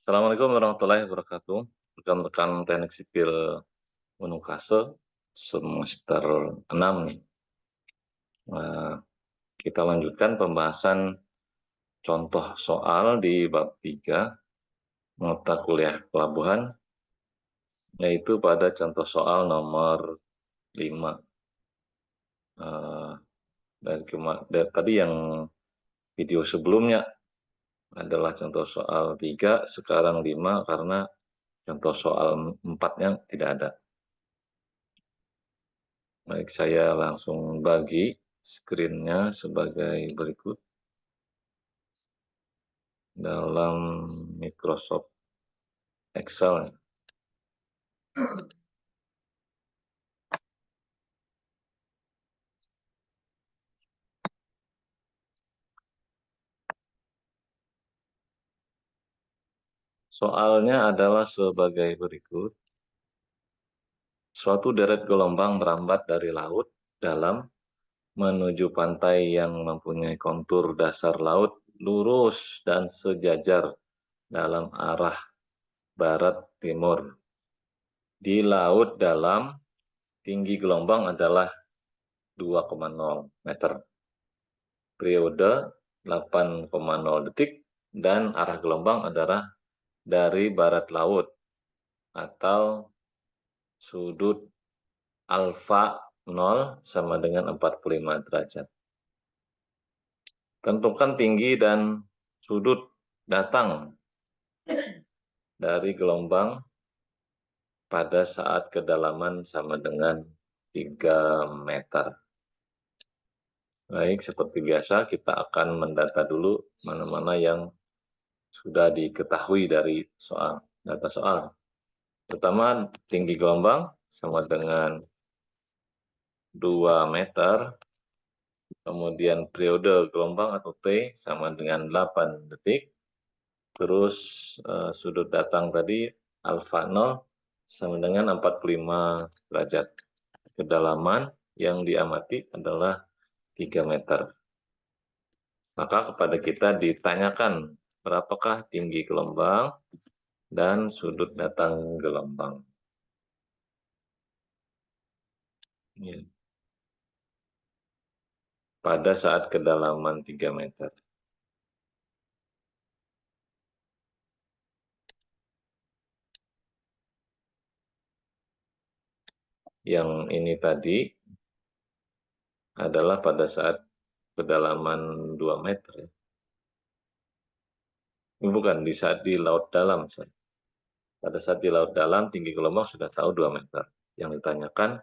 Assalamualaikum warahmatullahi wabarakatuh. Rekan-rekan teknik sipil Unukase semester 6 nih. Nah, kita lanjutkan pembahasan contoh soal di bab 3 mata kuliah pelabuhan, yaitu pada contoh soal nomor 5. Dari tadi yang video sebelumnya adalah contoh soal 3, sekarang 5 karena contoh soal 4-nya tidak ada. Baik, saya langsung bagi screen-nya sebagai berikut dalam Microsoft Excel. Soalnya adalah sebagai berikut. Suatu deret gelombang merambat dari laut dalam menuju pantai yang mempunyai kontur dasar laut lurus dan sejajar dalam arah barat timur. Di laut dalam, tinggi gelombang adalah 2,0 meter. Periode 8,0 detik dan arah gelombang adalah dari barat laut atau sudut alfa 0 sama dengan 45 derajat. Tentukan tinggi dan sudut datang dari gelombang pada saat kedalaman sama dengan 3 meter. Baik, seperti biasa kita akan mendata dulu mana-mana yang sudah diketahui dari data soal. Pertama, tinggi gelombang sama dengan 2 meter. Kemudian periode gelombang atau T sama dengan 8 detik. Terus sudut datang tadi alfa 0 sama dengan 45 derajat. Kedalaman yang diamati adalah 3 meter. Maka kepada kita ditanyakan berapakah tinggi gelombang dan sudut datang gelombang. Ya. Pada saat kedalaman 3 meter. Yang ini tadi adalah pada saat kedalaman 2 meter. Ya. Bukan, di saat di laut dalam. Pada saat di laut dalam, tinggi gelombang sudah tahu 2 meter. Yang ditanyakan,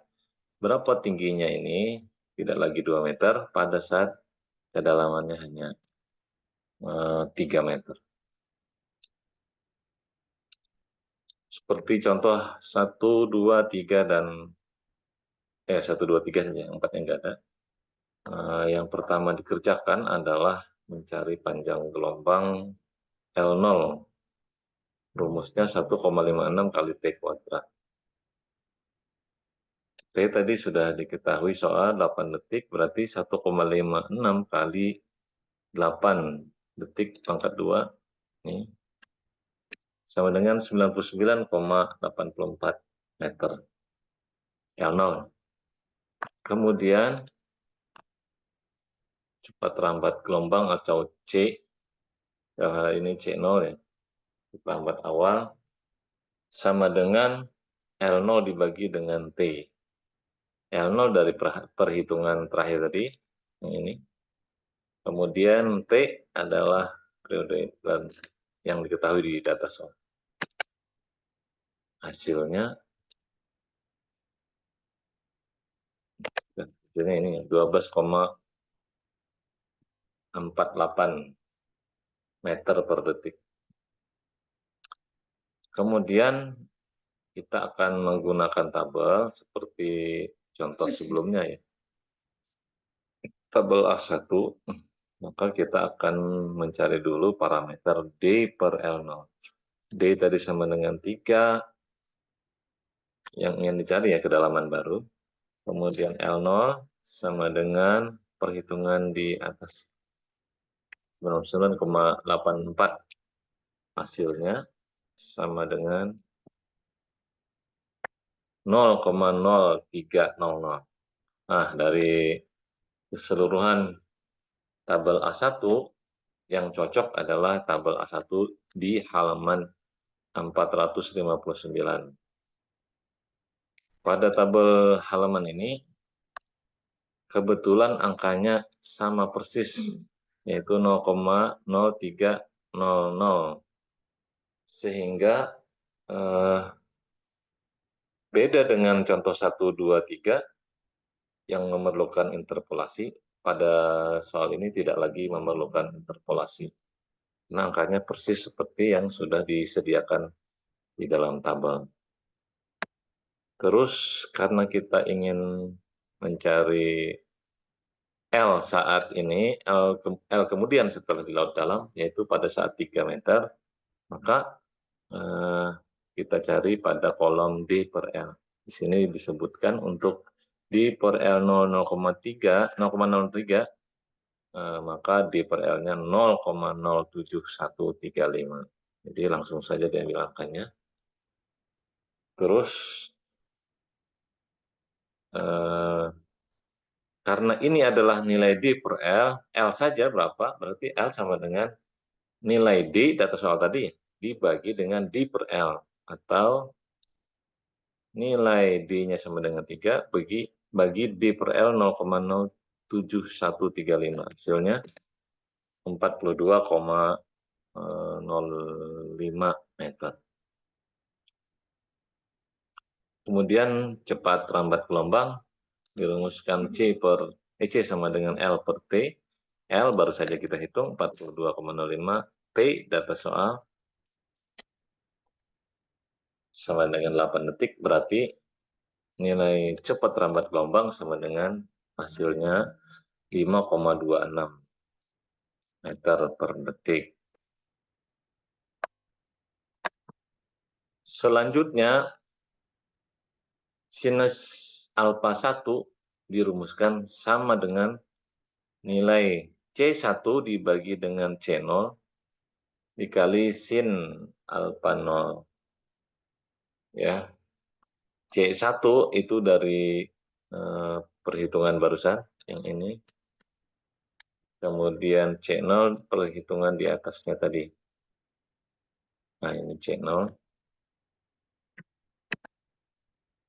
berapa tingginya ini? Tidak lagi 2 meter, pada saat kedalamannya hanya 3 meter. Seperti contoh 1, 2, 3, dan 1, 2, 3 saja, 4-nya enggak ada. Yang pertama dikerjakan adalah mencari panjang gelombang L0. Rumusnya 1,56 kali T kuadrat. T tadi sudah diketahui soal 8 detik, berarti 1,56 kali 8 detik pangkat 2. Ini sama dengan 99,84 meter. L0. Kemudian cepat rambat gelombang atau C, ini C0 ya, rambat awal, sama dengan L0 dibagi dengan T. L0 dari perhitungan terakhir tadi, yang ini. Kemudian T adalah periode yang diketahui di data soal. Hasilnya ini 12,48 meter per detik. Kemudian kita akan menggunakan tabel seperti contoh sebelumnya ya. Tabel A1, maka kita akan mencari dulu parameter D per L0. D tadi sama dengan 3, yang ingin dicari ya kedalaman baru. Kemudian L0 sama dengan perhitungan di atas 99,84 hasilnya. sama dengan 0,0300. Nah, dari keseluruhan tabel A1, yang cocok adalah tabel A1 di halaman 459. Pada tabel halaman ini, kebetulan angkanya sama persis, yaitu 0,0300. Sehingga beda dengan contoh 1, 2, 3 yang memerlukan interpolasi, pada soal ini tidak lagi memerlukan interpolasi. Nah, angkanya persis seperti yang sudah disediakan di dalam tabel. Terus karena kita ingin mencari L saat ini, L kemudian setelah di laut dalam, yaitu pada saat 3 meter, maka kita cari pada kolom D per L. Di sini disebutkan untuk D per L 0,03, maka D per L-nya 0,07135. Jadi langsung saja diambil angkanya. Terus karena ini adalah nilai D per L saja berapa? Berarti L sama dengan nilai D, data soal tadi, dibagi dengan D per L. Atau nilai D-nya sama dengan 3, bagi D per L 0,07135. Hasilnya 42,05 meter. Kemudian cepat lambat gelombang, dirumuskan C sama dengan L per T. L baru saja kita hitung 42,05, T data soal sama dengan 8 detik, berarti nilai cepat lambat gelombang sama dengan hasilnya 5,26 meter per detik. Selanjutnya, sinus alfa 1 dirumuskan sama dengan nilai C1 dibagi dengan C0 dikali sin alfa 0. Ya. C1 itu dari perhitungan barusan, yang ini. Kemudian C0 perhitungan di atasnya tadi. Nah, ini C0.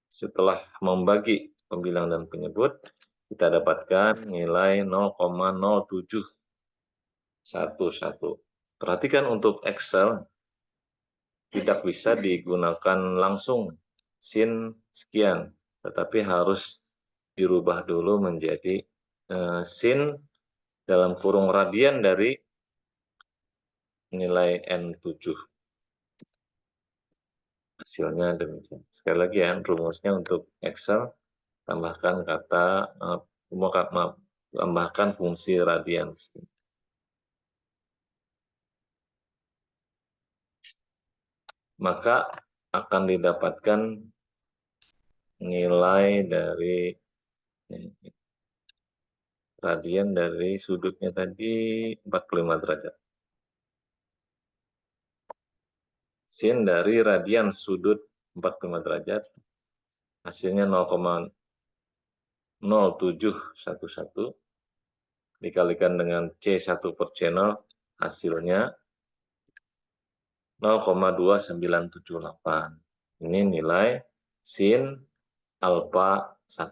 Setelah membagi pembilang dan penyebut, kita dapatkan nilai 0,0711. Perhatikan untuk Excel, tidak bisa digunakan langsung sin sekian, tetapi harus dirubah dulu menjadi sin dalam kurung radian dari nilai N7. Hasilnya demikian. Sekali lagi ya, rumusnya untuk Excel, tambahkan tambahkan fungsi radians. Maka akan didapatkan nilai dari radian dari sudutnya tadi 45 derajat. Sin dari radian sudut 45 derajat, hasilnya 0,0711 dikalikan dengan C1 per channel, hasilnya 0,2978. Ini nilai sin alfa 1.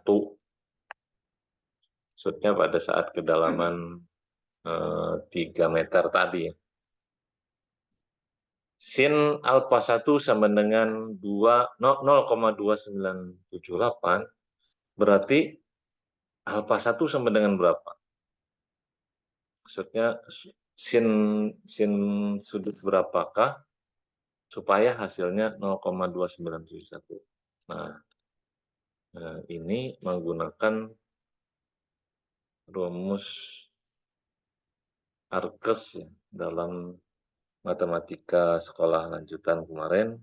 Maksudnya pada saat kedalaman 3 meter tadi. Sin alfa 1 sama dengan 0,2978, berarti alfa 1 sama dengan berapa? Maksudnya sin sudut berapakah supaya hasilnya 0,2971. Nah, ini menggunakan rumus Arkes ya, dalam matematika sekolah lanjutan kemarin,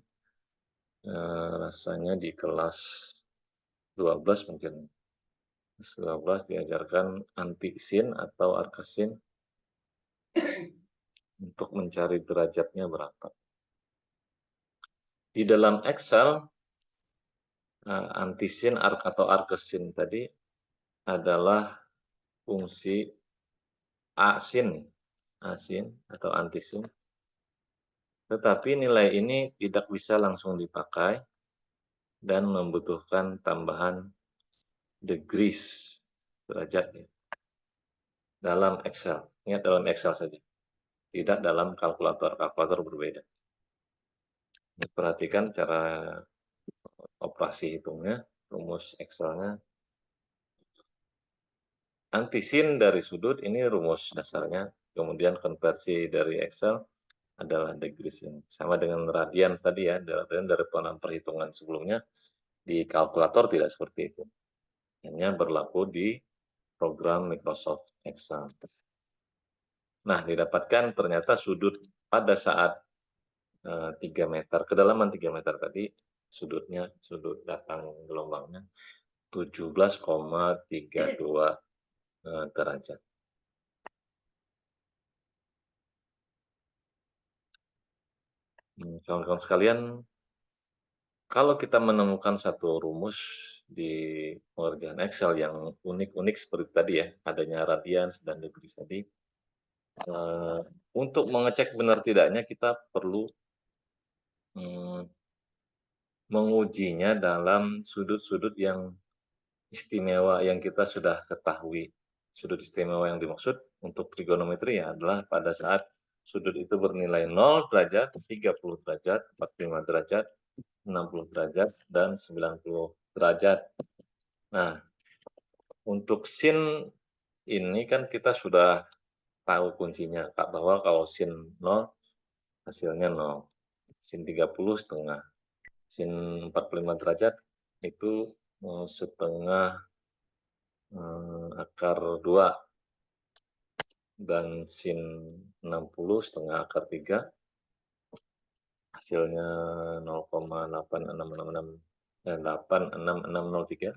rasanya di kelas 12 mungkin. 12 diajarkan anti sin atau arkesin untuk mencari derajatnya berapa. Di dalam Excel, antisin atau arcsin tadi adalah fungsi asin, asin atau antisin, tetapi nilai ini tidak bisa langsung dipakai dan membutuhkan tambahan degrees, derajat ya, dalam Excel. Ingat dalam Excel saja, tidak dalam kalkulator. Kalkulator berbeda. Perhatikan cara operasi hitungnya, rumus Excel-nya. Antisin dari sudut ini rumus dasarnya, kemudian konversi dari Excel adalah degrees ini. Sama dengan radian tadi ya, radian dari dalam perhitungan sebelumnya, di kalkulator tidak seperti itu. Hanya berlaku di program Microsoft Excel. Nah, didapatkan ternyata sudut pada saat 3 meter, kedalaman 3 meter tadi, sudutnya, sudut datang gelombangnya 17,32 derajat. Kawan-kawan sekalian, kalau kita menemukan satu rumus di pengerjaan Excel yang unik-unik seperti tadi ya, adanya radians dan degrees tadi, untuk mengecek benar tidaknya kita perlu mengujinya dalam sudut-sudut yang istimewa yang kita sudah ketahui. Sudut istimewa yang dimaksud untuk trigonometri ya adalah pada saat sudut itu bernilai 0 derajat, 30 derajat, 45 derajat, 60 derajat, dan 90 derajat. Nah, untuk sin ini kan kita sudah tahu kuncinya, Kak, bahwa kalau sin 0 hasilnya 0. Sin 30 setengah. Sin 45 derajat itu setengah akar 2. Dan sin 60 setengah akar 3. Hasilnya 0,8666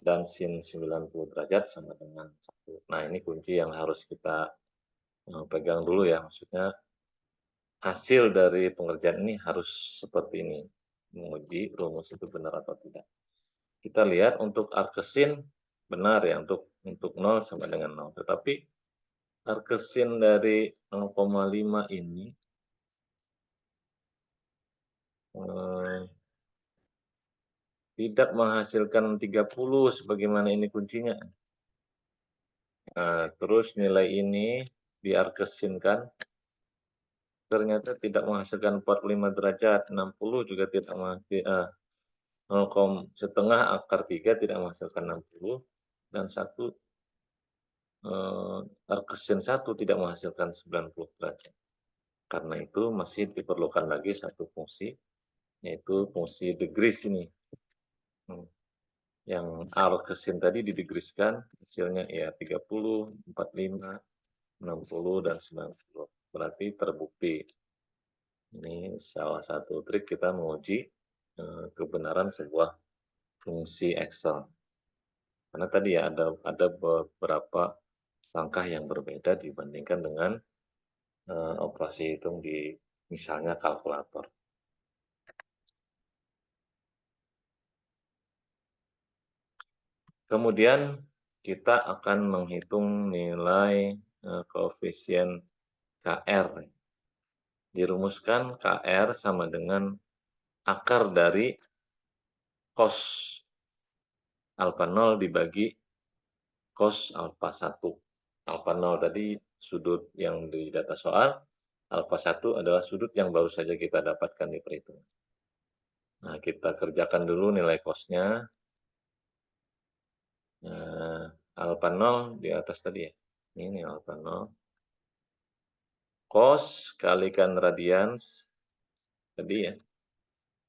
dan sin 90 derajat sama dengan 1. Nah, ini kunci yang harus kita pegang dulu ya, maksudnya hasil dari pengerjaan ini harus seperti ini, menguji rumus itu benar atau tidak. Kita lihat untuk arcsin benar ya, untuk 0 sama dengan 0, tetapi arcsin dari 0,5 ini tidak menghasilkan 30 sebagaimana ini kuncinya. Nah, terus nilai ini diarkesinkan, ternyata tidak menghasilkan 45 derajat, 60 juga tidak menghasilkan, 0, setengah akar 3 tidak menghasilkan 60, dan arkesin 1 tidak menghasilkan 90 derajat. Karena itu masih diperlukan lagi satu fungsi, yaitu fungsi degrees ini. Yang arcsin tadi didegreeskan, hasilnya ya 30, 45, 60, dan 90. Berarti terbukti. Ini salah satu trik kita menguji kebenaran sebuah fungsi Excel. Karena tadi ya ada beberapa langkah yang berbeda dibandingkan dengan operasi hitung di misalnya kalkulator. Kemudian kita akan menghitung nilai koefisien KR. Dirumuskan KR sama dengan akar dari cos alfa 0 dibagi cos alfa 1. Alfa 0 tadi sudut yang di data soal, alfa 1 adalah sudut yang baru saja kita dapatkan di perhitungan. Nah, kita kerjakan dulu nilai cosnya. Alfa 0 di atas tadi ya. Ini alfa 0. Cos kalikan radians tadi ya.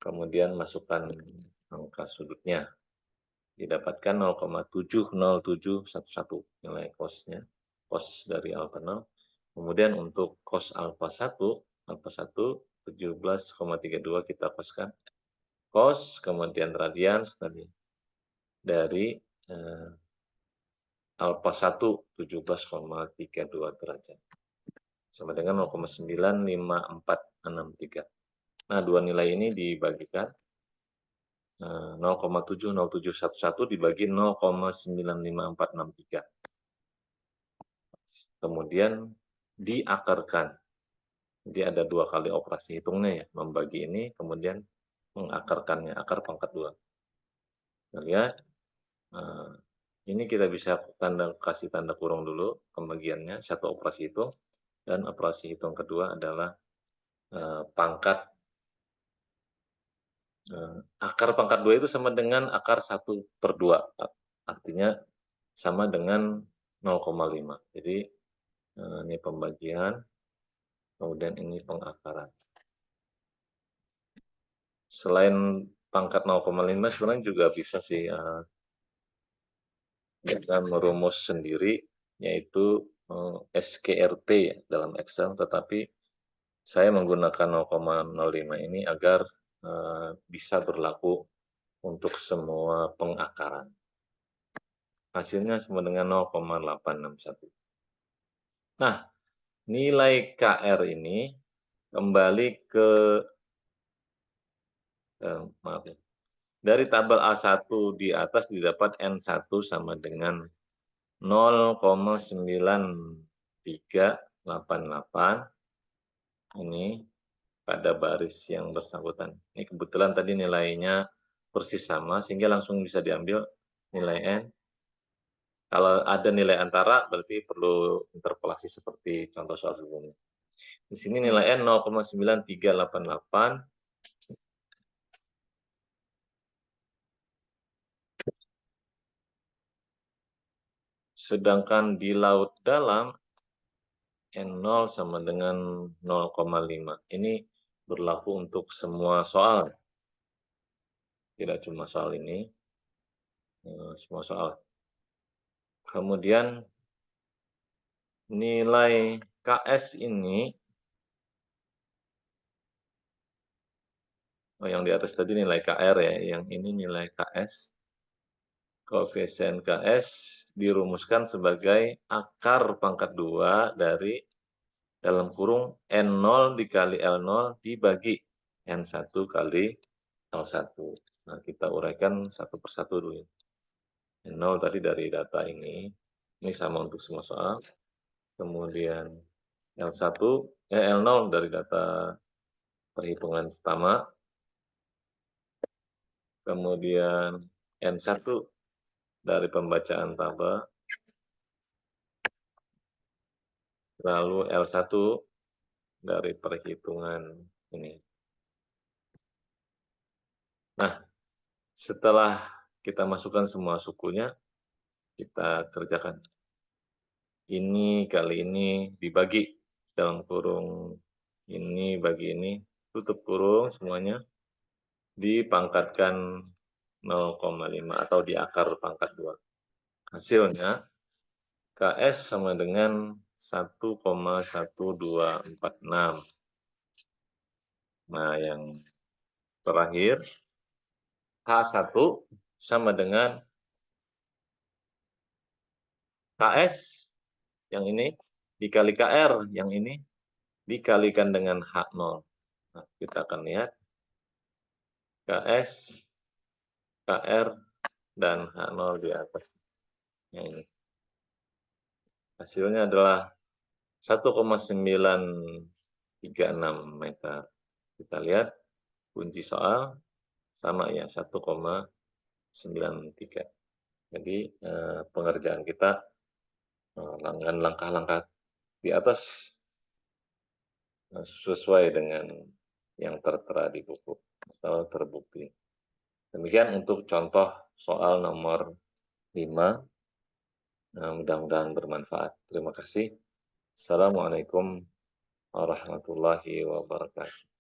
Kemudian masukkan angka sudutnya. Didapatkan 0,70711 nilai cosnya, cos dari alfa 0. Kemudian untuk cos alfa 1 17,32 kita koskan. Cos kemudian radians tadi dari alfa 1 17,32 derajat. Sama dengan 0,95463. Nah, dua nilai ini dibagikan, 0,70711 dibagi 0,95463. Kemudian diakarkan. Jadi ada dua kali operasi hitungnya ya, membagi ini, kemudian mengakarkannya, akar pangkat 2. Kita lihat, eee, ini kita bisa kasih tanda kurung dulu pembagiannya, satu operasi hitung, dan operasi hitung kedua adalah, pangkat, akar pangkat 2 itu sama dengan akar 1/2, artinya sama dengan 0,5. Jadi, ini pembagian, kemudian ini pengakaran. Selain pangkat 0,5 sebenarnya juga bisa sih, dengan merumus sendiri, yaitu, SKRT ya dalam Excel, tetapi saya menggunakan 0,05 ini agar, bisa berlaku untuk semua pengakaran. Hasilnya sama dengan 0,861. Nah, nilai KR ini kembali ke, maaf ya, dari tabel A1 di atas didapat N1 sama dengan 0,9388 ini pada baris yang bersangkutan. Ini kebetulan tadi nilainya persis sama sehingga langsung bisa diambil nilai N. Kalau ada nilai antara berarti perlu interpolasi seperti contoh soal sebelumnya. Di sini nilai N 0,9388, sedangkan di laut dalam N0 sama dengan 0,5. Ini berlaku untuk semua soal, tidak cuma soal ini, semua soal. Kemudian nilai KS ini, yang di atas tadi nilai KR ya, yang ini nilai KS. Koefisien KS dirumuskan sebagai akar pangkat 2 dari dalam kurung N0 dikali L0 dibagi N1 kali L1. Nah, kita uraikan satu persatu dulu ya. N0 tadi dari data ini sama untuk semua soal. Kemudian L1, L0 dari data perhitungan pertama. Kemudian N1 dari pembacaan tabel. Lalu L1 dari perhitungan ini. Nah, setelah kita masukkan semua sukunya, kita kerjakan. Ini kali ini dibagi dalam kurung ini bagi ini, tutup kurung semuanya, dipangkatkan 0,5 atau di akar pangkat 2. Hasilnya, KS sama dengan 1,1246. Nah, yang terakhir, H1 sama dengan KS yang ini dikali KR yang ini dikalikan dengan H0. Nah, kita akan lihat KS, KR, dan H0 di atas. Nah, ini. Hasilnya adalah 1,936 meter. Kita lihat kunci soal sama ya 1,93. Jadi pengerjaan kita dengan langkah-langkah di atas sesuai dengan yang tertera di buku atau terbukti. Demikian untuk contoh soal nomor 5. Mudah-mudahan bermanfaat. Terima kasih. Assalamualaikum warahmatullahi wabarakatuh.